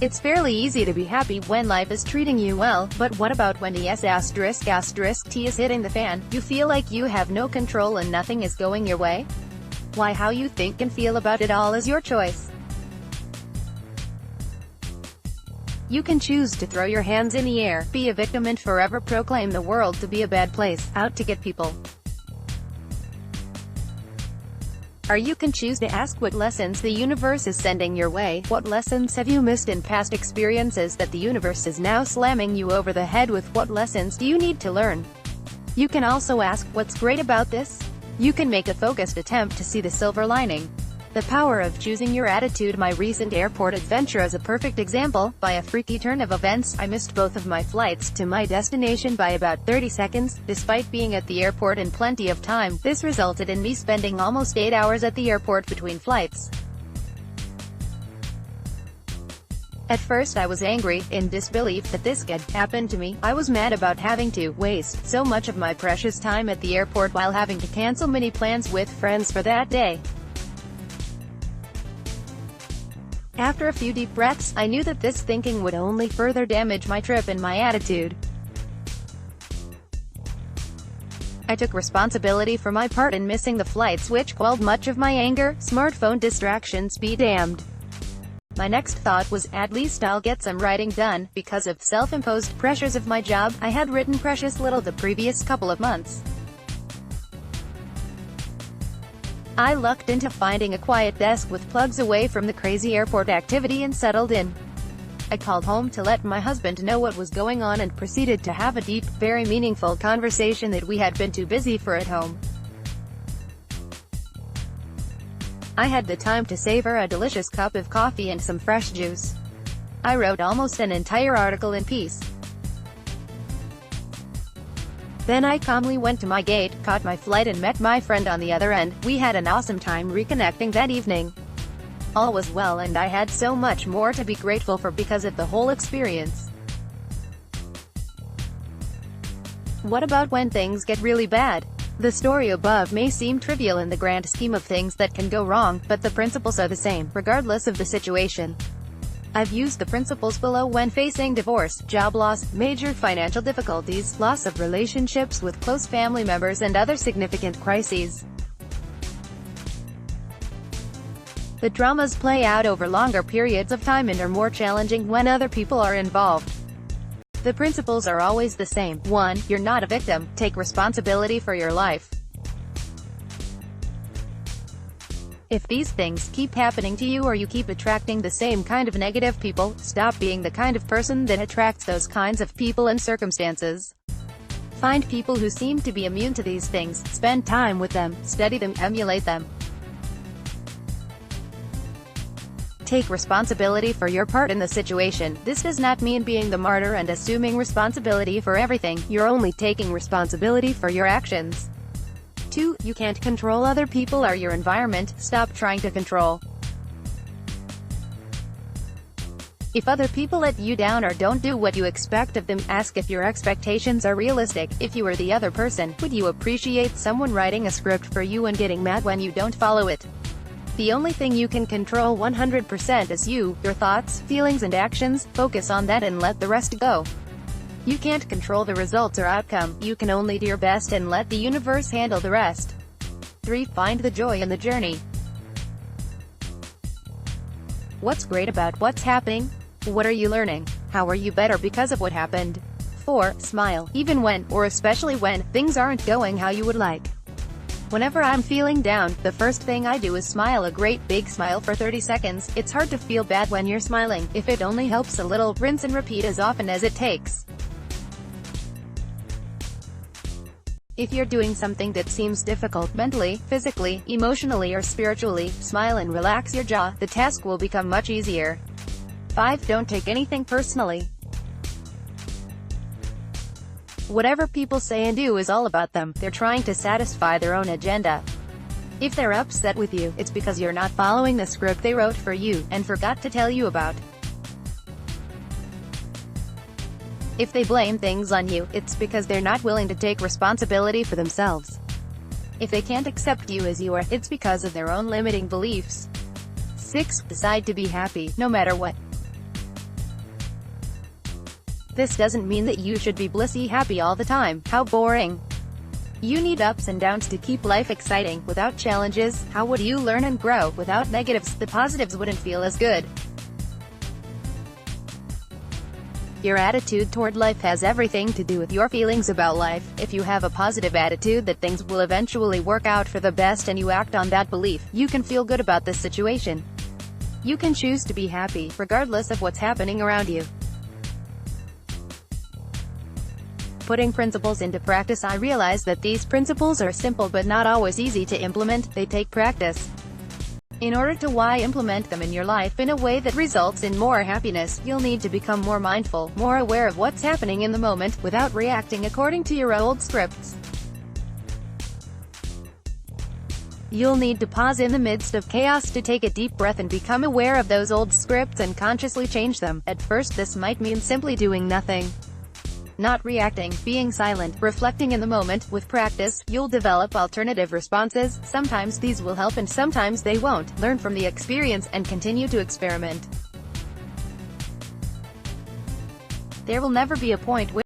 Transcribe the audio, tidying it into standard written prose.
It's fairly easy to be happy when life is treating you well, but what about when the T is hitting the fan? You feel like you have no control and nothing is going your way? Why, how you think and feel about it all is your choice. You can choose to throw your hands in the air, be a victim and forever proclaim the world to be a bad place, out to get people. Or you can choose to ask what lessons the universe is sending your way. What lessons have you missed in past experiences that the universe is now slamming you over the head with? What lessons do you need to learn? You can also ask, what's great about this? You can make a focused attempt to see the silver lining. The power of choosing your attitude. My recent airport adventure is a perfect example. By a freaky turn of events, I missed both of my flights to my destination by about 30 seconds. Despite being at the airport in plenty of time, this resulted in me spending almost 8 hours at the airport between flights. At first I was angry, in disbelief that this could happen to me. I was mad about having to waste so much of my precious time at the airport while having to cancel many plans with friends for that day. After a few deep breaths, I knew that this thinking would only further damage my trip and my attitude. I took responsibility for my part in missing the flights, which quelled much of my anger. Smartphone distractions be damned. My next thought was, at least I'll get some writing done. Because of self-imposed pressures of my job, I had written precious little the previous couple of months. I lucked into finding a quiet desk with plugs away from the crazy airport activity and settled in. I called home to let my husband know what was going on and proceeded to have a deep, very meaningful conversation that we had been too busy for at home. I had the time to savor a delicious cup of coffee and some fresh juice. I wrote almost an entire article in peace. Then I calmly went to my gate, caught my flight and met my friend on the other end. We had an awesome time reconnecting that evening. All was well and I had so much more to be grateful for because of the whole experience. What about when things get really bad? The story above may seem trivial in the grand scheme of things that can go wrong, but the principles are the same, regardless of the situation. I've used the principles below when facing divorce, job loss, major financial difficulties, loss of relationships with close family members and other significant crises. The dramas play out over longer periods of time and are more challenging when other people are involved. The principles are always the same. 1. You're not a victim. Take responsibility for your life. If these things keep happening to you or you keep attracting the same kind of negative people, stop being the kind of person that attracts those kinds of people and circumstances. Find people who seem to be immune to these things, spend time with them, study them, emulate them. Take responsibility for your part in the situation. This does not mean being the martyr and assuming responsibility for everything. You're only taking responsibility for your actions. 2. You can't control other people or your environment. Stop trying to control. If other people let you down or don't do what you expect of them, ask if your expectations are realistic. If you were the other person, would you appreciate someone writing a script for you and getting mad when you don't follow it? The only thing you can control 100% is you, your thoughts, feelings and actions. Focus on that and let the rest go. You can't control the results or outcome. You can only do your best and let the universe handle the rest. 3. Find the joy in the journey. What's great about what's happening? What are you learning? How are you better because of what happened? 4. Smile, even when, or especially when, things aren't going how you would like. Whenever I'm feeling down, the first thing I do is smile, a great big smile for 30 seconds. It's hard to feel bad when you're smiling. If it only helps a little, rinse and repeat as often as it takes. If you're doing something that seems difficult mentally, physically, emotionally or spiritually, smile and relax your jaw. The task will become much easier. 5. Don't take anything personally. Whatever people say and do is all about them. They're trying to satisfy their own agenda. If they're upset with you, it's because you're not following the script they wrote for you, and forgot to tell you about. If they blame things on you, it's because they're not willing to take responsibility for themselves. If they can't accept you as you are, it's because of their own limiting beliefs. 6. Decide to be happy, no matter what. This doesn't mean that you should be blissy happy all the time. How boring. You need ups and downs to keep life exciting. Without challenges, how would you learn and grow? Without negatives, the positives wouldn't feel as good. Your attitude toward life has everything to do with your feelings about life. If you have a positive attitude that things will eventually work out for the best and you act on that belief, you can feel good about this situation. You can choose to be happy, regardless of what's happening around you. Putting principles into practice. I realize that these principles are simple but not always easy to implement. They take practice. In order to implement them in your life in a way that results in more happiness, you'll need to become more mindful, more aware of what's happening in the moment, without reacting according to your old scripts. You'll need to pause in the midst of chaos to take a deep breath and become aware of those old scripts and consciously change them. At first this might mean simply doing nothing. Not reacting, being silent, reflecting in the moment. With practice, you'll develop alternative responses. Sometimes these will help and sometimes they won't. Learn from the experience and continue to experiment. There will never be a point where